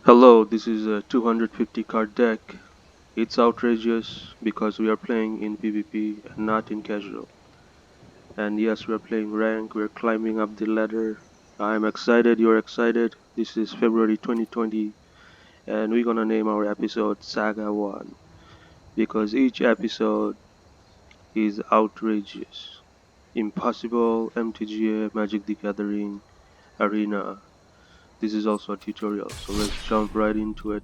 Hello, this is a 250 card deck. It's outrageous because we are playing in PvP and not in casual. And yes, we are playing rank, we are climbing up the ladder. I'm excited, you're excited. This is February 2020 and we're gonna name our episode Saga 1 because each episode is outrageous. Impossible, MTGA, Magic the Gathering, Arena. This is also a tutorial, so let's jump right into it.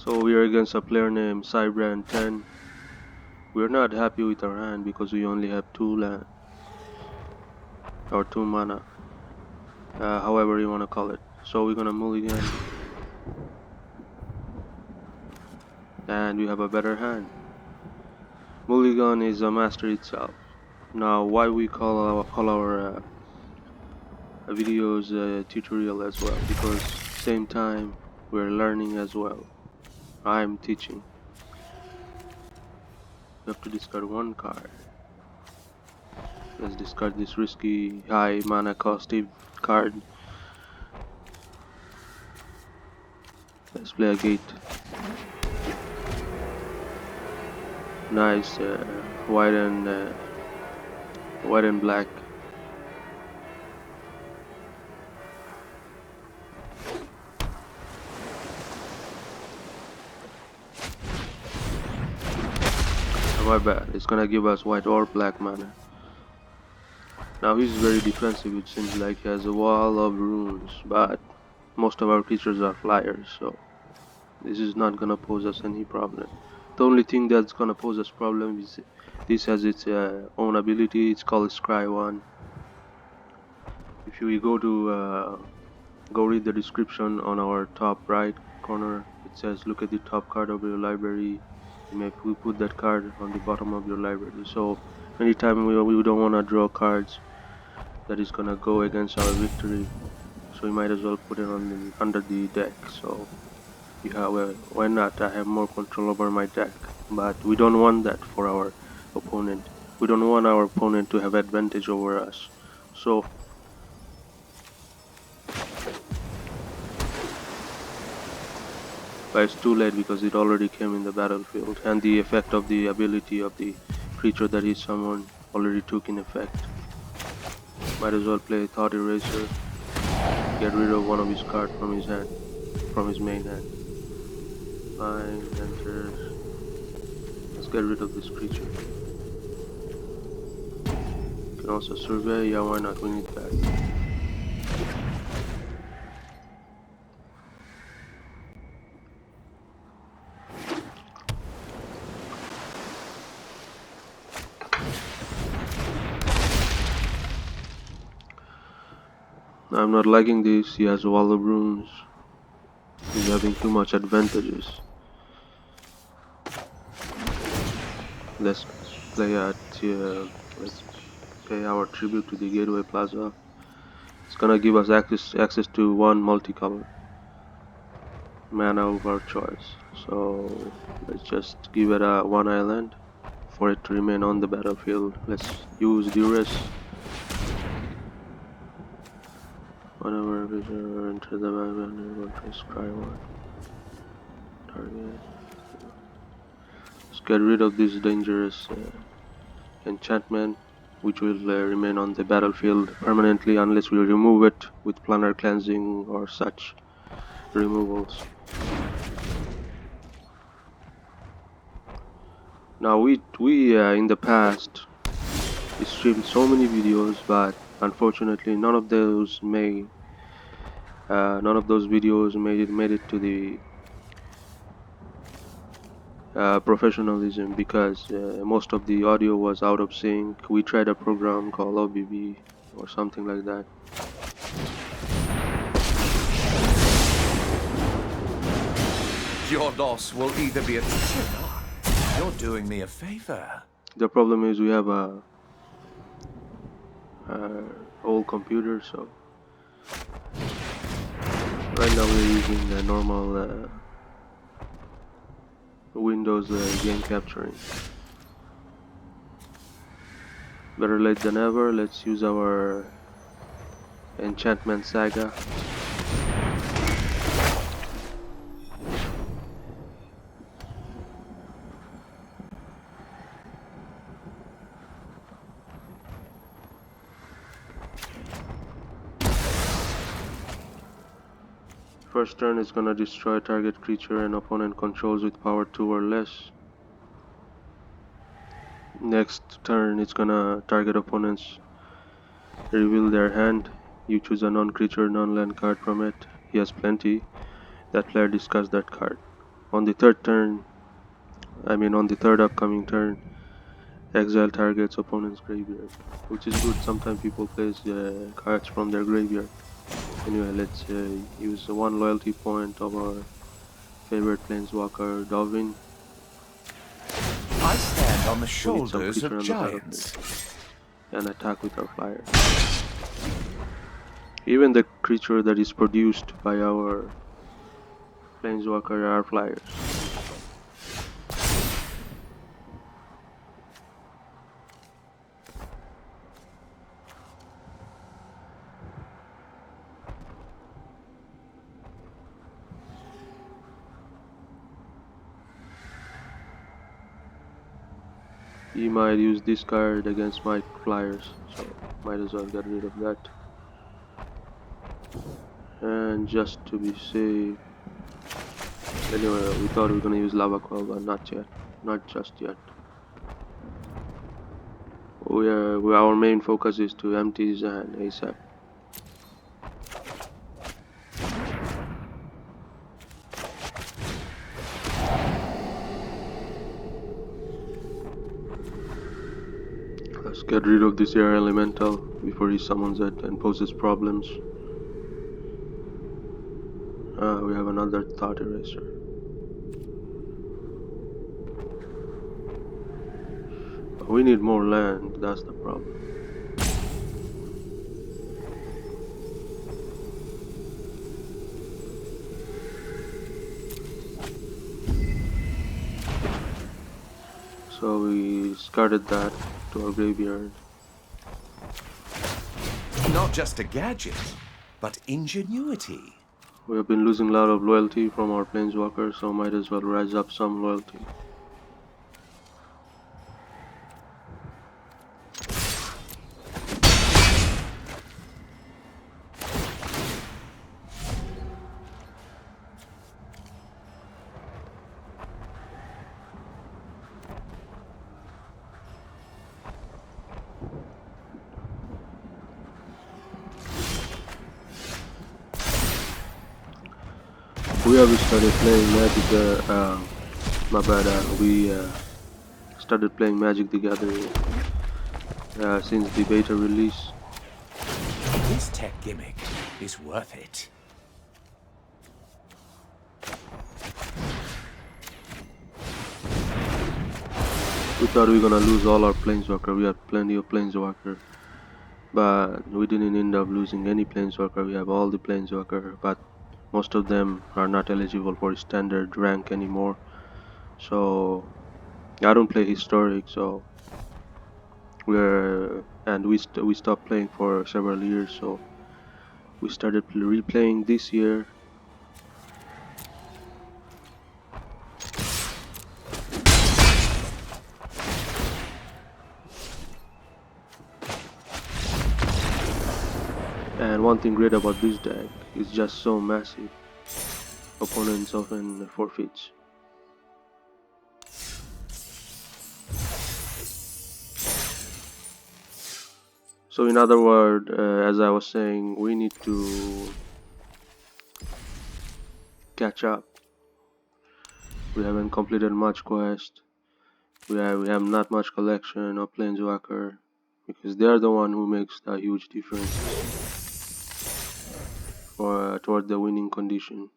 So we are against a player named Cybrand10. We're not happy with our hand because we only have 2 land or 2 mana, however you wanna call it. So we're gonna mulligan and we have a better hand. Mulligan is a master itself. Now why we call our videos tutorial as well, because same time we're learning as well. I'm teaching. You have to discard 1 card. Let's discard this risky high mana costive card. Let's play a gate. Nice, white and black. My bad. It's gonna give us white or black mana. Now he's very defensive. It seems like he has a wall of runes, but most of our creatures are flyers, so this is not gonna pose us any problem. The only thing that's gonna pose us problem is this has its own ability. It's called Scry 1. If you go read the description on our top right corner, it says look at the top card of your library. You may put that card on the bottom of your library. So anytime we don't want to draw cards that is gonna go against our victory, so we might as well put it on under the deck. So you have why not? I have more control over my deck, but we don't want that for our opponent. We don't want our opponent to have advantage over us. So but it's too late because it already came in the battlefield, and the effect of the ability of the creature that is summoned already took in effect. Might as well play Thought Eraser, get rid of one of his cards from his hand, from his main hand. Fine, enter. Let's get rid of this creature. You can also survey, yeah, why not? We need that. I'm not liking this. He has a wall of runes. He's having too much advantages. Let's play let's pay our tribute to the Gateway Plaza. It's gonna give us access to 1 multicolor mana of our choice. So let's just give it a 1 island for it to remain on the battlefield. Let's use duress. Whenever a visitor enters the battlefield, scry 1 target. Let's get rid of this dangerous enchantment, which will remain on the battlefield permanently unless we remove it with planar cleansing or such removals. Now we in the past we streamed so many videos, but unfortunately none of those videos made it to the professionalism, because most of the audio was out of sync. We tried a program called OBB or something like that. Your loss will either be a You're doing me a favor. The problem is we have a old computer, so right now we're using a normal Windows game capturing. Better late than ever. Let's use our enchantment Saga. First turn is gonna destroy target creature and opponent controls with power 2 or less. Next turn it's gonna target opponents, reveal their hand. You choose a non-creature, non-land card from it. He has plenty. That player discards that card. On the third upcoming turn, exile targets opponent's graveyard, which is good. Sometimes people place cards from their graveyard. Anyway, let's use one loyalty point of our favorite planeswalker, Dolvin. I stand on the We need some shoulders creature of on the giants. battlefield and attack with our flyer. Even the creature that is produced by our planeswalker are flyers. He might use this card against my flyers, so might as well get rid of that. And just to be safe, anyway, we thought we were gonna use lava coil, but not yet, not just yet. Our main focus is to empty his hand ASAP. Let's get rid of this air elemental before he summons it and poses problems. We have another thought eraser. We need more land, that's the problem. So we discarded that to our graveyard. Not just a gadget, but ingenuity. We have been losing a lot of loyalty from our planeswalkers, so might as well rise up some loyalty. We have started playing Magic, we started playing Magic the Gathering since the beta release. This tech gimmick is worth it. We thought we were gonna lose all our planeswalker. We had plenty of planeswalker, but we didn't end up losing any planeswalker. We have all the planeswalker, but most of them are not eligible for standard rank anymore. So I don't play historic, so we stopped playing for several years. So we started replaying this year. And one thing great about this deck is just so massive. Opponents often forfeits. So in other words, as I was saying, we need to catch up. We haven't completed much quest. We have not much collection of planeswalker, because they are the one who makes a huge difference toward the winning condition.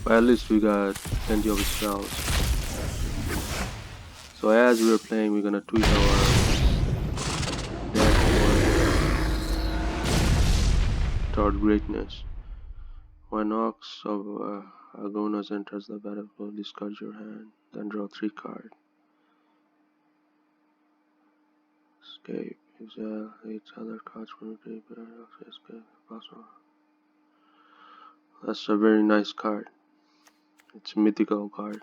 But at least we got plenty of spells. So as we're playing, we're gonna tweak our deck toward greatness. When Ox of Agonas enters the battlefield, discard your hand, then draw 3 cards. Escape. Exile 8 other cards from the graveyard. Escape. Possible. That's a very nice card. It's a mythical card.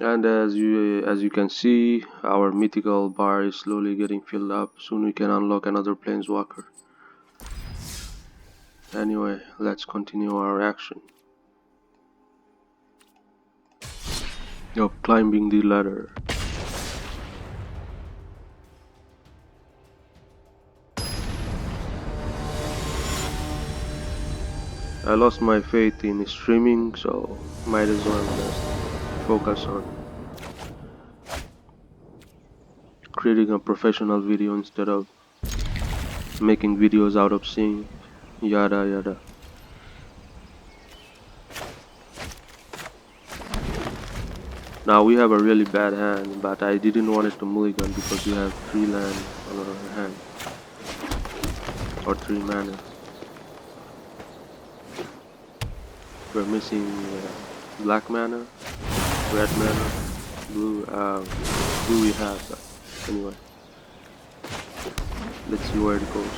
And as you can see, our mythical bar is slowly getting filled up. Soon we can unlock another planeswalker. Anyway, let's continue our action of climbing the ladder. I lost my faith in streaming, so might as well just focus on creating a professional video instead of making videos out of sync, yada yada. Now we have a really bad hand, but I didn't want it to mulligan because we have 3 land on our hand, or 3 mana. We're missing black mana, red mana, blue. Blue we have, but anyway, let's see where it goes.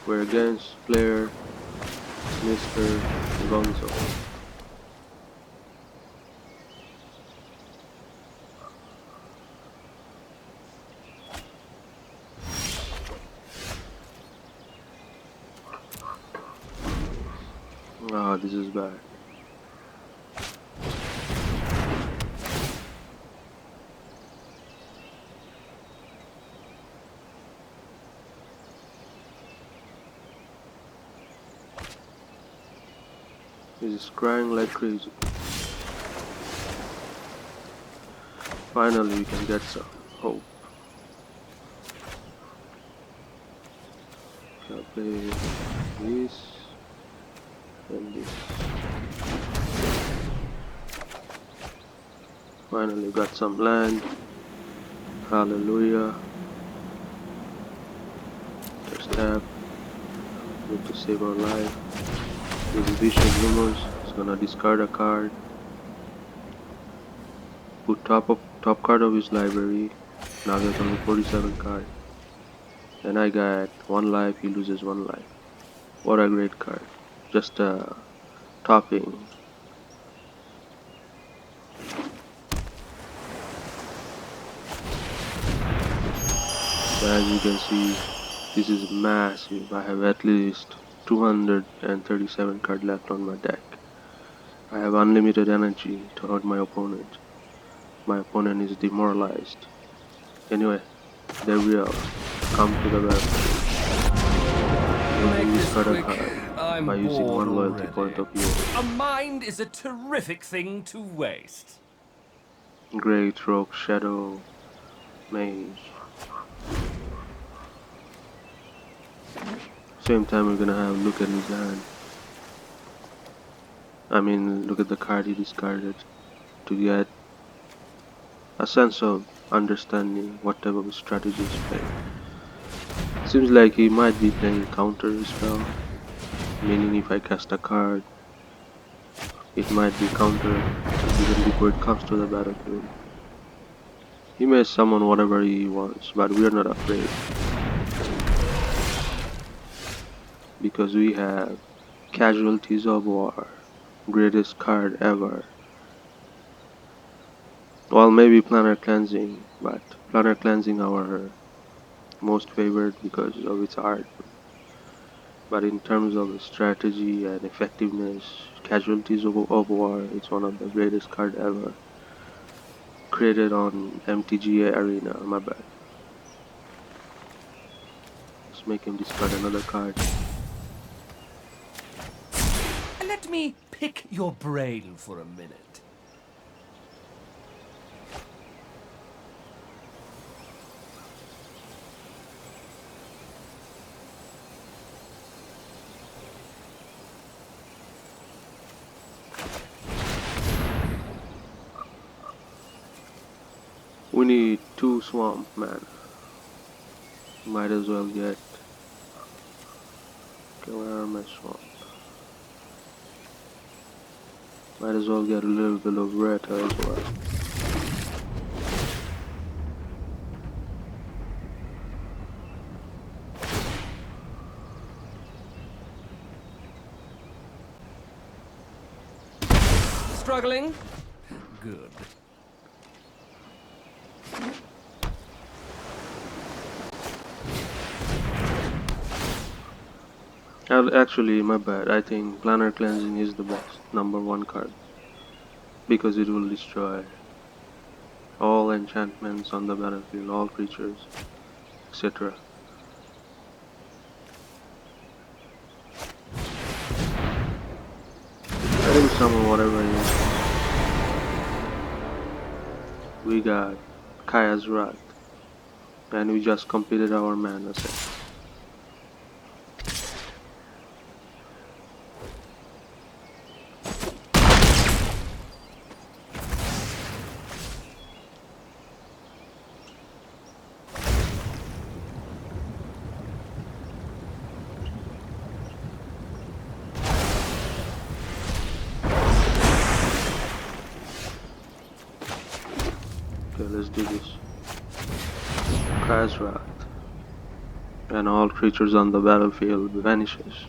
We're against player Mr. Gonzo. Ah, this is bad. He's crying like crazy. Finally, we can get some hope. I'll play this and this. Finally, got some land. Hallelujah. Just tap. Need to save our life. This vicious rumors is gonna discard a card. Put top card of his library. Now there's only 47 cards. And I got 1 life, he loses 1 life. What a great card. Just a topping. So as you can see, this is massive. I have at least 237 cards left on my deck. I have unlimited energy to hurt my opponent. My opponent is demoralized. Anyway, there we are. Come to the battlefield. Discard a card by using 1 loyalty point of yours. A mind is a terrific thing to waste. Great Rogue Shadow Mage. Same time we're gonna have a look at his hand. I mean, look at the card he discarded to get a sense of understanding what type of strategy he's playing. Seems like he might be playing counter spell, meaning if I cast a card, it might be counter even before it comes to the battlefield. He may summon whatever he wants, but we are not afraid. Because we have Casualties of War, greatest card ever. Well, maybe Planet Cleansing, but Planet Cleansing our most favored because of its art. But in terms of strategy and effectiveness, Casualties of War, it's one of the greatest card ever. Created on MTGA Arena, my bad. Let's make him discard another card. Let me pick your brain for a minute. We need 2 swamp, man. Might as well get. Okay, where are my swamp? Might as well get a little bit of red as well. Struggling? Good. Actually, my bad. I think planar cleansing is the best #1 card because it will destroy all enchantments on the battlefield, all creatures, etc. Let him summon whatever he wants. We got Kaya's Wrath, and we just completed our mana set. Okay, let's do this. Kaya's Wrath, and all creatures on the battlefield vanishes.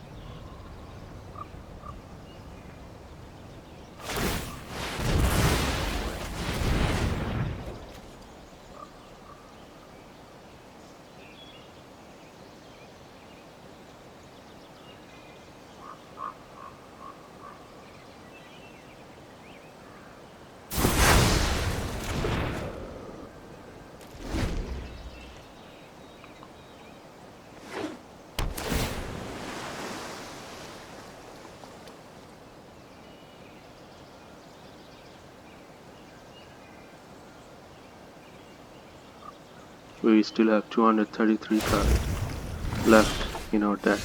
We still have 233 cards left in our deck.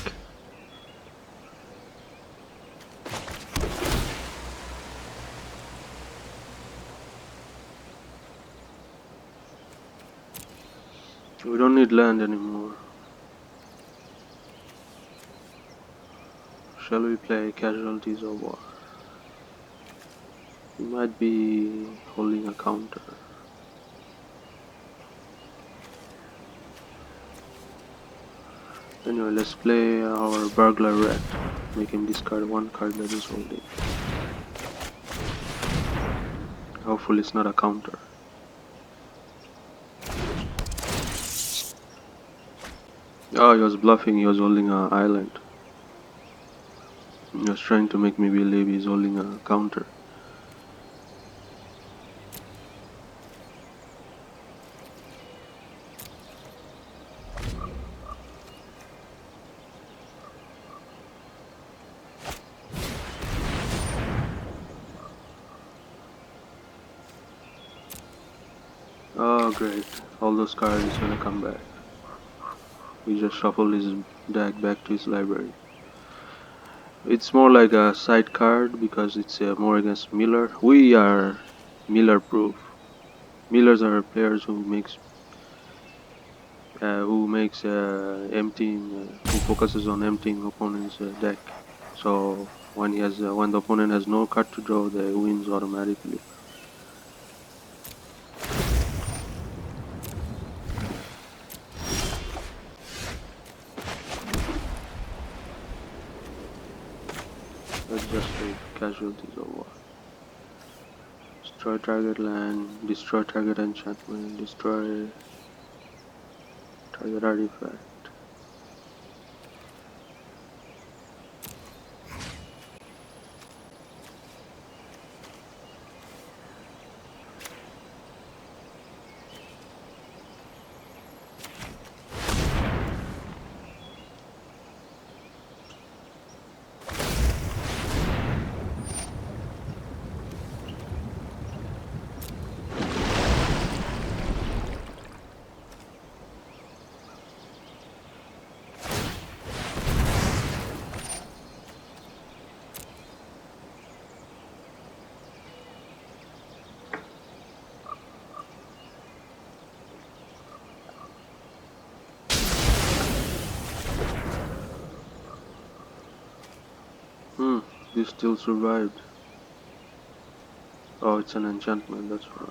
We don't need land anymore. Shall we play Casualties of War? We might be holding a counter. Anyway, let's play our Burglar Red. Make him discard 1 card that is holding. Hopefully it's not a counter. Oh, he was bluffing, he was holding an island. He was trying to make me believe he's holding a counter. Oh great, all those cards gonna come back. We just shuffled his deck back to his library. It's more like a side card because it's more against Miller. We are Miller proof. Millers are players who makes emptying, who focuses on emptying opponent's deck. So when when the opponent has no card to draw, they wins automatically. Let's just take Casualties of War. Destroy target land, destroy target enchantment, destroy target artifact. This still survived. Oh, it's an enchantment, that's right.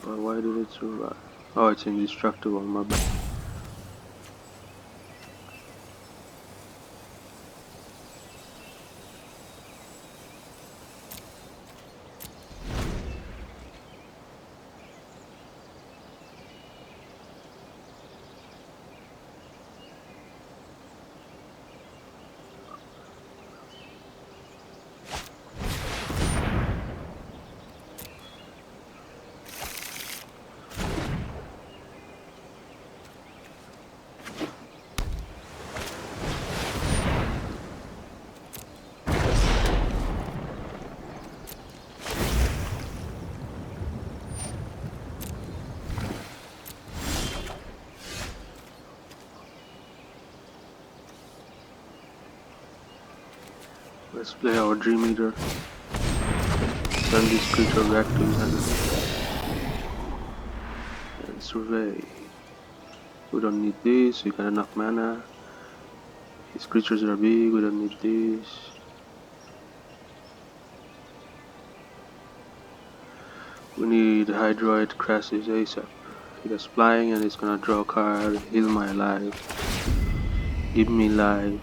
Well, why did it survive? Oh, it's indestructible, my bad. Let's play our Dream Eater. Send this creature back to his hand. And survey. We don't need this, we got enough mana. His creatures are big, we don't need this. We need Hydroid Crassus ASAP. He does flying and he's gonna draw a card, heal my life, give me life.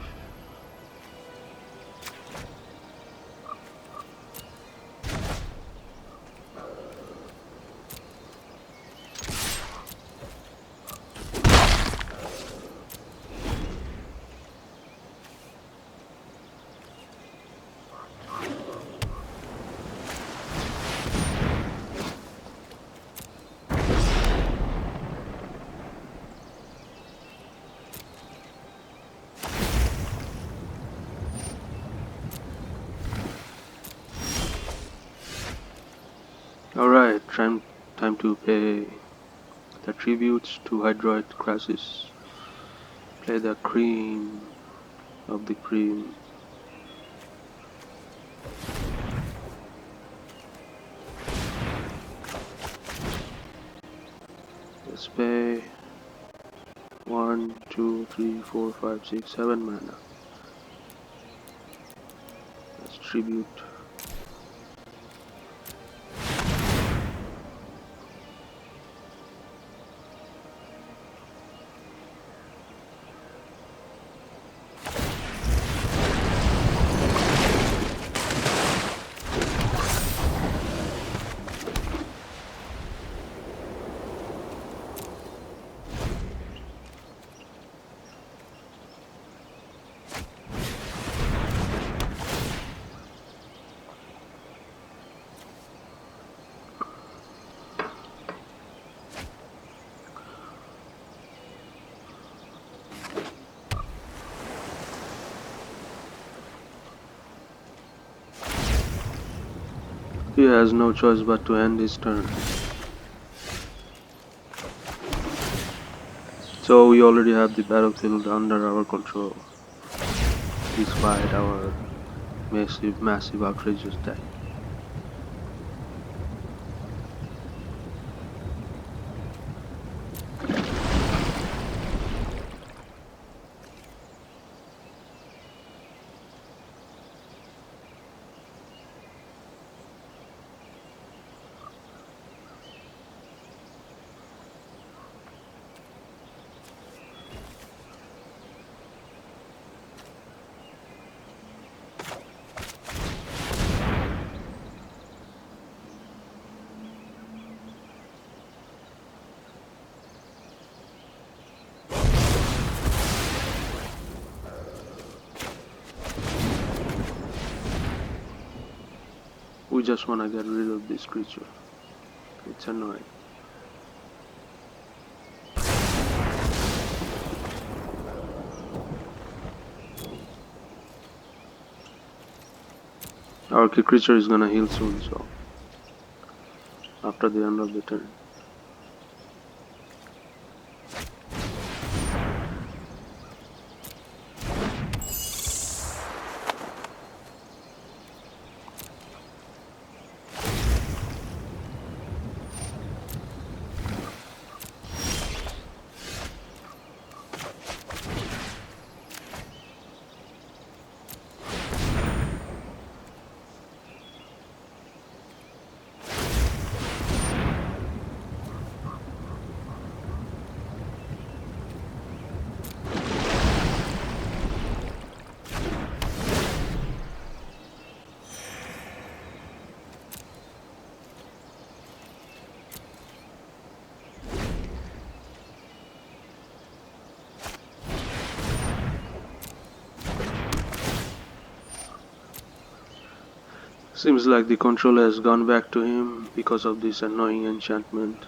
Alright, time to pay the tributes to Hydroid Crassus. Play the cream of the cream. Let's pay 1, 2, 3, 4, 5, 6, 7 mana. Let's tribute. He has no choice but to end his turn. So we already have the battlefield under our control, despite our massive outrageous deck. We just wanna get rid of this creature. It's annoying. Our key creature is gonna heal soon, so after the end of the turn. Seems like the control has gone back to him because of this annoying enchantment.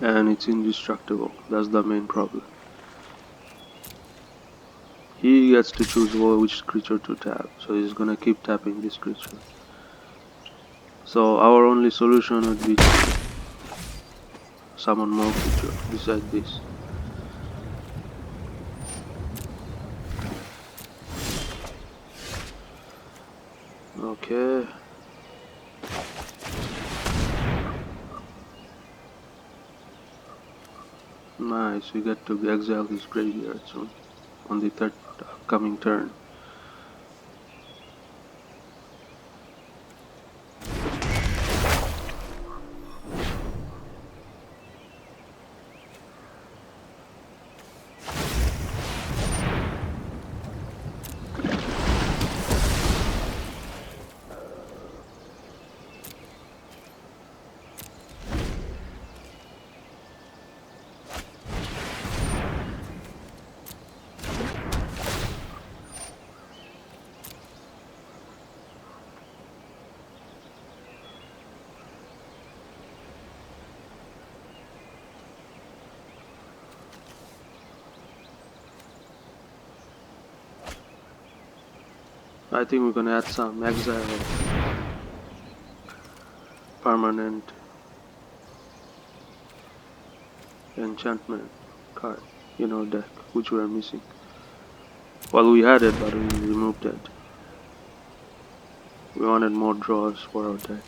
And it's indestructible. That's the main problem. He gets to choose which creature to tap, so he's gonna keep tapping this creature. So our only solution would be to summon more creature beside this. Okay. Nice, we get to exile his graveyard soon, on the third upcoming turn. I think we're gonna add some exile permanent enchantment card in our deck, which we are missing. Well, we had it, but we removed it. We wanted more draws for our deck.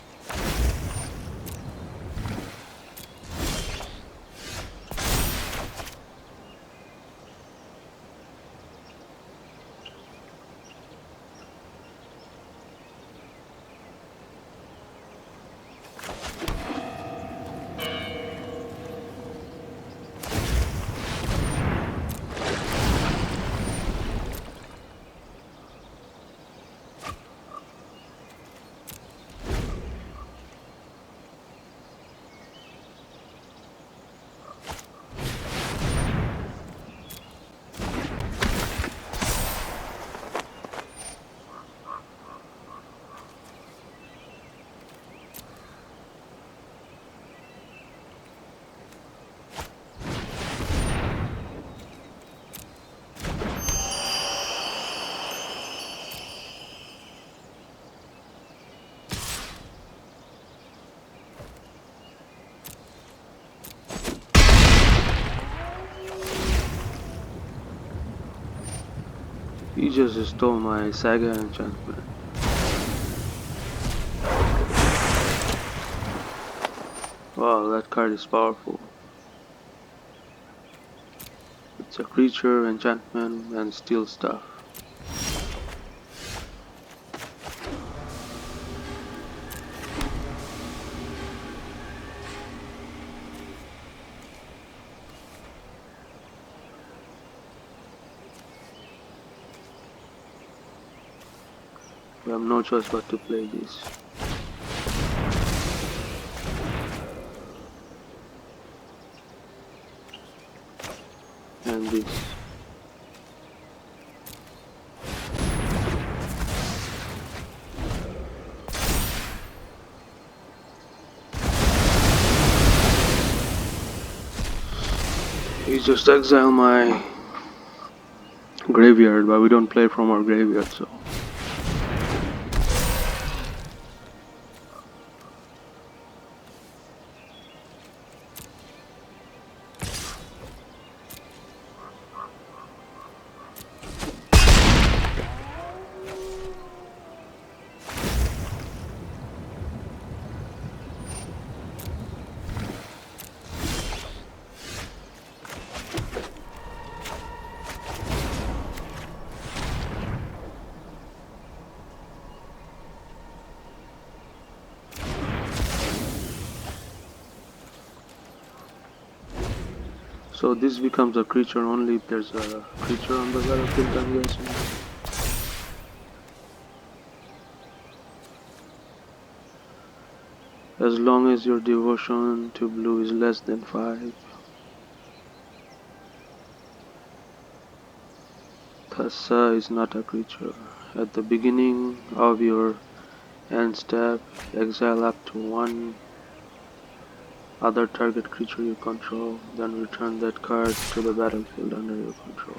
He just stole my Saga enchantment. Wow, that card is powerful. It's a creature, enchantment, and steal stuff. We have no choice but to play this. And this. He just exile my graveyard, but we don't play from our graveyard, so. So this becomes a creature only if there's a creature on the battlefield, I'm guessing. As long as your devotion to blue is less than 5. Thassa is not a creature. At the beginning of your end step, exile up to one other target creature you control, then return that card to the battlefield under your control.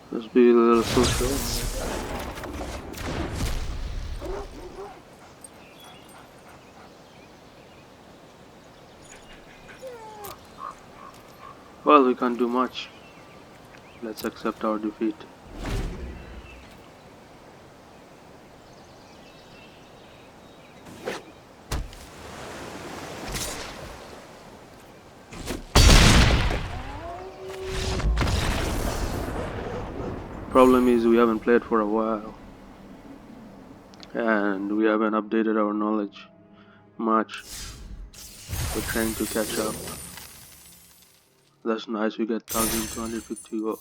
Let's be a little social. Well, we can't do much. Let's accept our defeat. Problem is we haven't played for a while and we haven't updated our knowledge much. We're trying to catch up. That's nice, we get 1250 gold.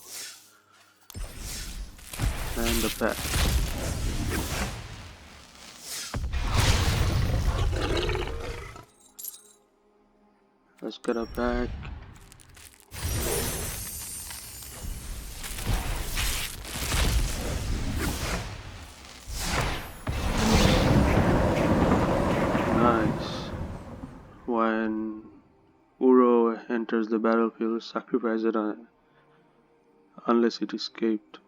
And the pack. Let's get a pack. Nice. When Uro enters the battlefield, sacrifice it unless it escaped.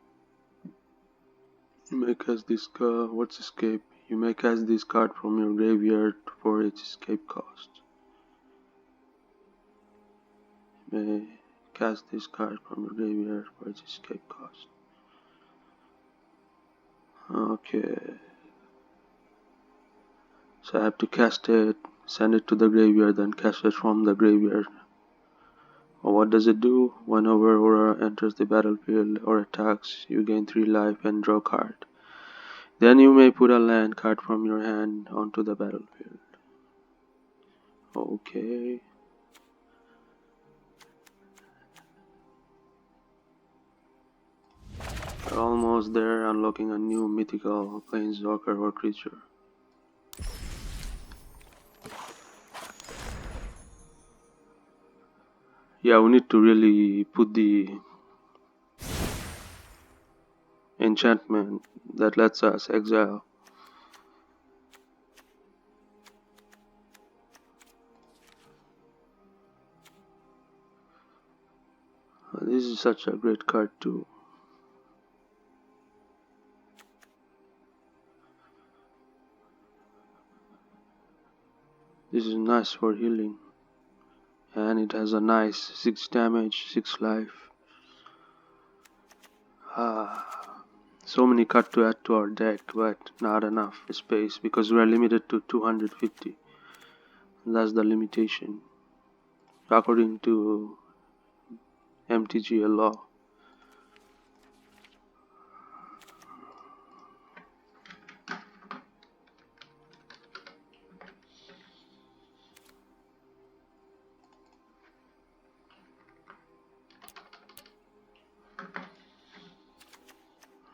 You may cast this card. What's escape? You may cast this card from your graveyard for its escape cost. You may cast this card from your graveyard for its escape cost. Okay. So I have to cast it, send it to the graveyard, then cast it from the graveyard. Well, what does it do? Whenever Aura enters the battlefield or attacks, you gain 3 life and draw a card. Then you may put a land card from your hand onto the battlefield. Okay. We're almost there, unlocking a new mythical planeswalker or creature. Yeah, we need to really put the enchantment that lets us exile. This is such a great card too. This is nice for healing. And it has a nice 6 damage, 6 life. So many cards to add to our deck, but not enough space because we are limited to 250. That's the limitation according to MTGA law.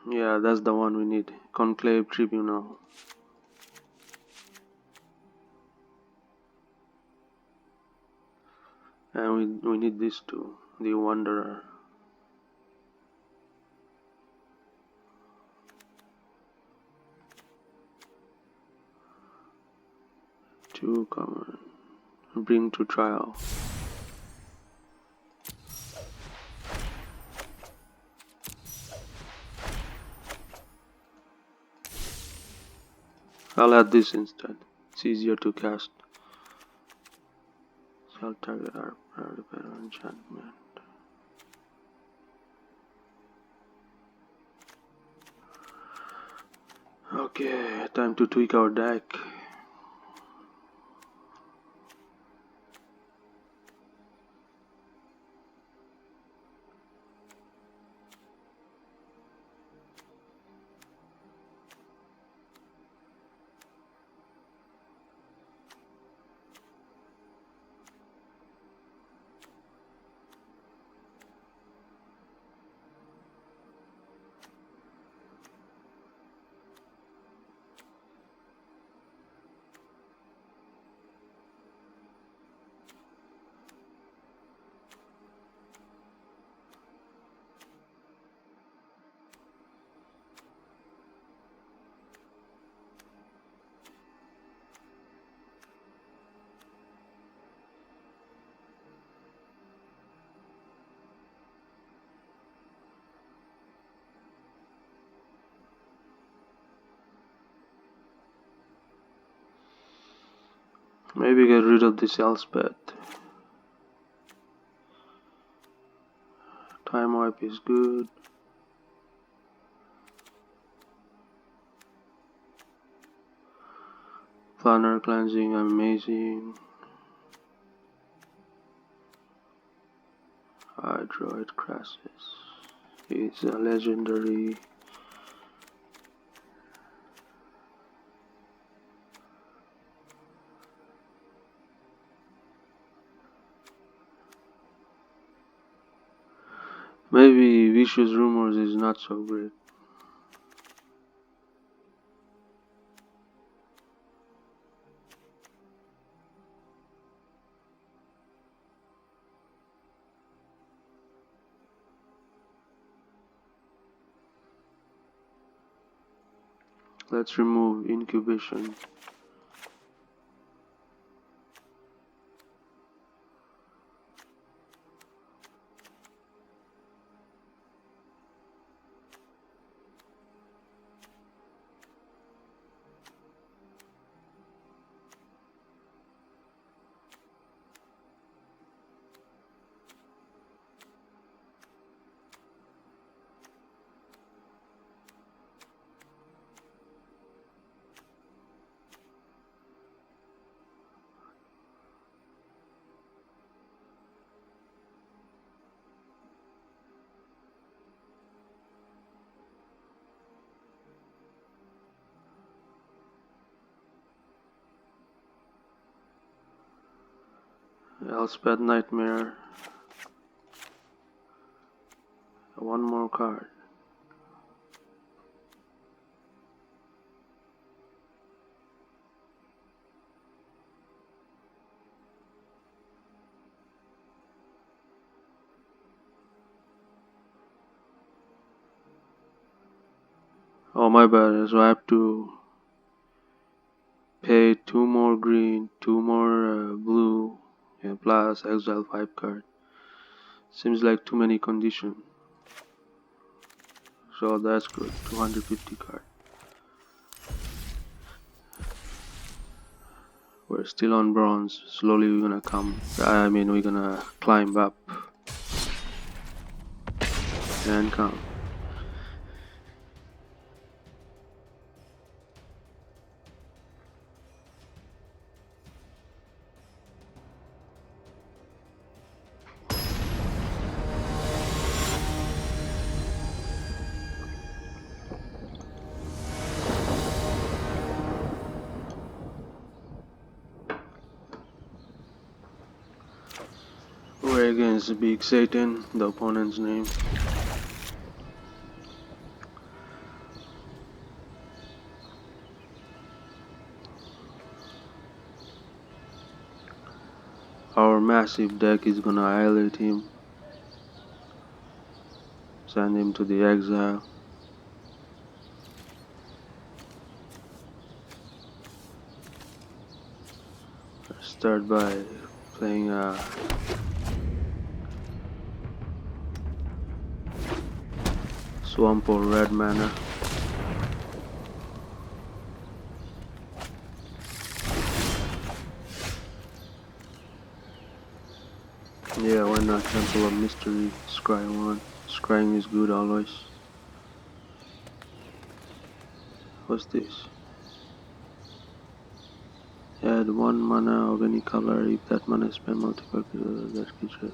Yeah, that's the one we need. Conclave Tribunal. And we need this too. The Wanderer. 2 common. Bring to trial. I'll add this instead. It's easier to cast. Shall target our enchantment. Okay, time to tweak our deck. Maybe get rid of this Elspeth. Time wipe is good. Planner cleansing amazing. Hydroid Crassus is a legendary. Maybe Vicious Rumors is not so great. Let's remove incubation. Elspeth Nightmare. One more card. Oh my bad, so I have to pay 2 more green, 2 more blue, and plus exile 5 card. Seems like too many conditions. So that's good, 250 card. We're still on bronze, slowly we're gonna we're gonna climb up and come. We're against Big Satan, the opponent's name. Our massive deck is gonna annihilate him. Send him to the exile. Start by playing a swamp or red mana. Yeah, why not Temple of Mystery, scry 1. Scrying is good always. What's this? Add 1 mana of any color if that mana is spent multiple that creature.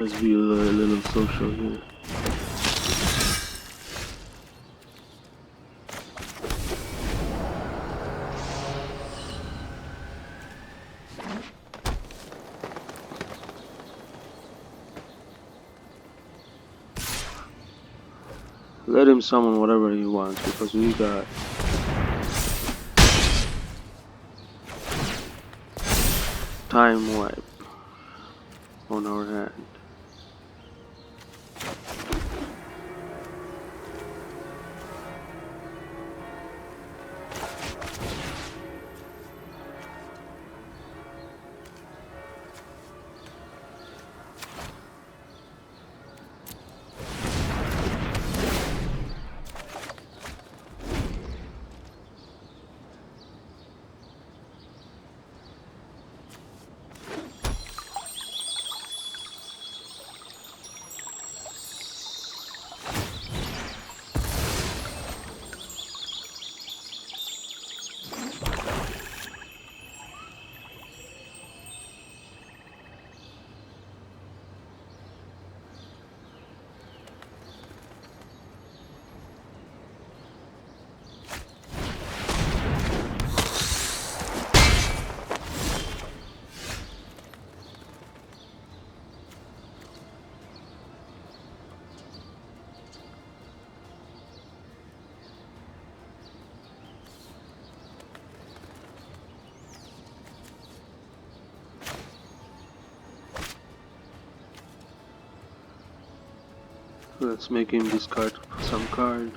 Let's be a little social here. Let him summon whatever he wants because we got time wipe on our hand. Let's make him discard some card.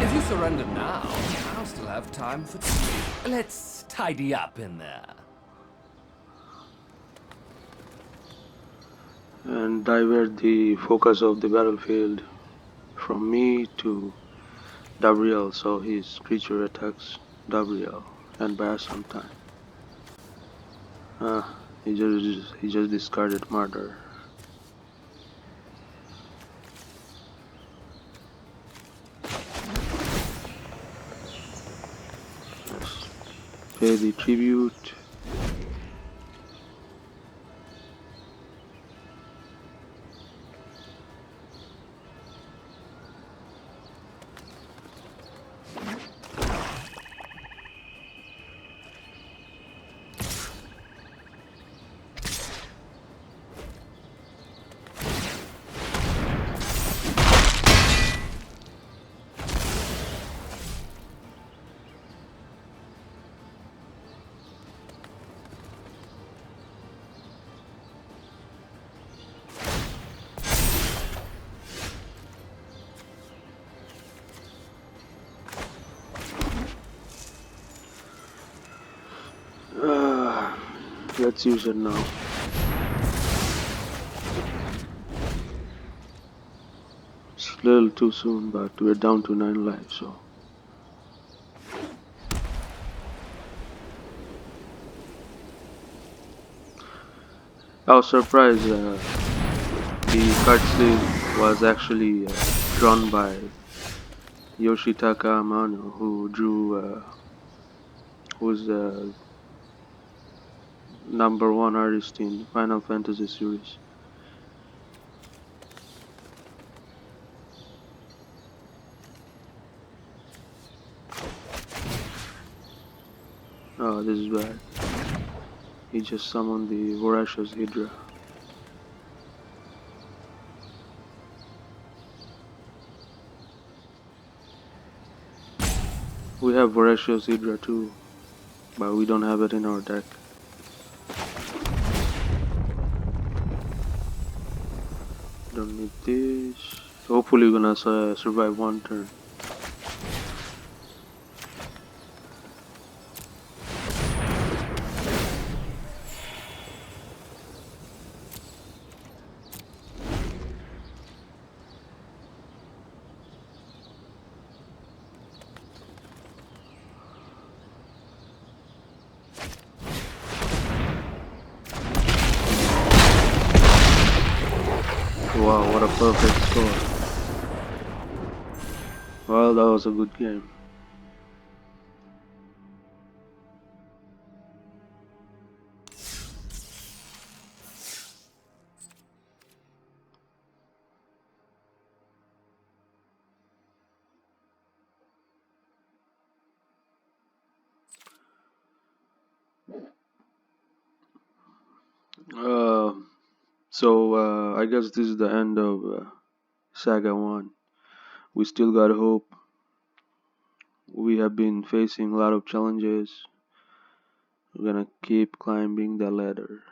If you surrender now, I'll still have time for tea. Let's tidy up in there. And divert the focus of the battlefield from me to WL, so his creature attacks WL and buys some time. He just discarded murder. Let's pay the tribute. Let's use it now. It's a little too soon, but we're down to 9 lives, so. I was surprised the card sleeve was actually drawn by Yoshitaka Amano, who's the #1 artist in Final Fantasy series. Oh, this is bad. He just summoned the Voracious Hydra. We have Voracious Hydra too, but we don't have it in our deck. Don't need this. Hopefully we're gonna survive one turn. Wow, what a perfect score. Well, that was a good game. Uh, I guess this is the end of Saga 1. We still got hope. We have been facing a lot of challenges. We're gonna keep climbing the ladder.